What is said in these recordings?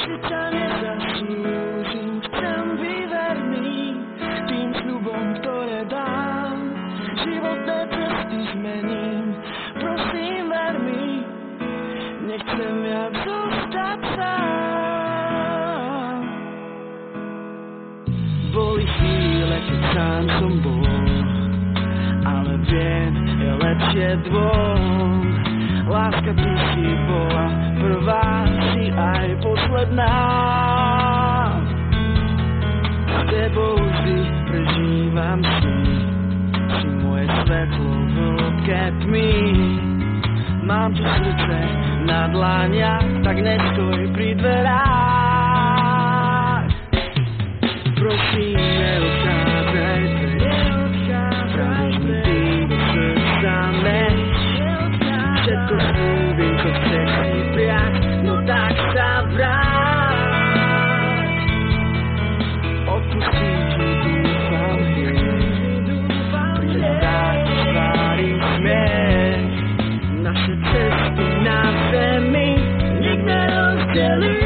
si ťa nezaslúžim, chcem byť verný tým sľubom, ktoré dám. Životné cesty zmením, prosím ver mi, nechcem viac zostať sám. Boli chvíle, keď sám som bol, ale viem, je lepšie dvom. Láska, ty si bola prvá, si aj posledná. S tebou vždy prežívam si moje svetlo v hĺbke tmy. Mám tu srdce na dlaniach, tak nestoj pri dverách. Prosím, neodchádzaj preč, pravíš mi ty do srdca meč. Všetko slúbim, čo chceš mi prijať, no tak sa vráť. Odpustím ti, dúfam, pridáš tvári smiech. Naše cesty na zemi nik nerozdelí.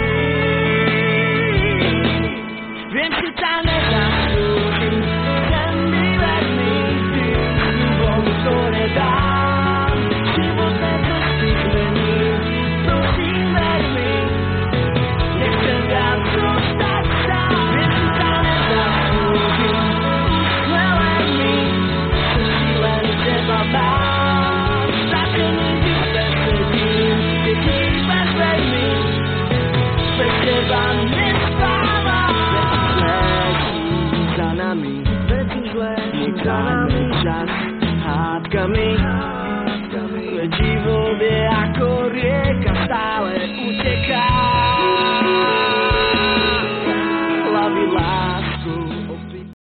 Viem, si ťa nezaslúžim, chcem byť verný tým sľubom, ktoré dám. Životné cesty zmením, prosím ver mi, nechcem viac zostať sám. Viem, si ťa nezaslúžim, usme len mi, čo si len teba mám. Začením vystesedím, keď chýbaš veľmi, bez teba nespávam. Za nami, necháme čas hádkami, veď život je ako rieka.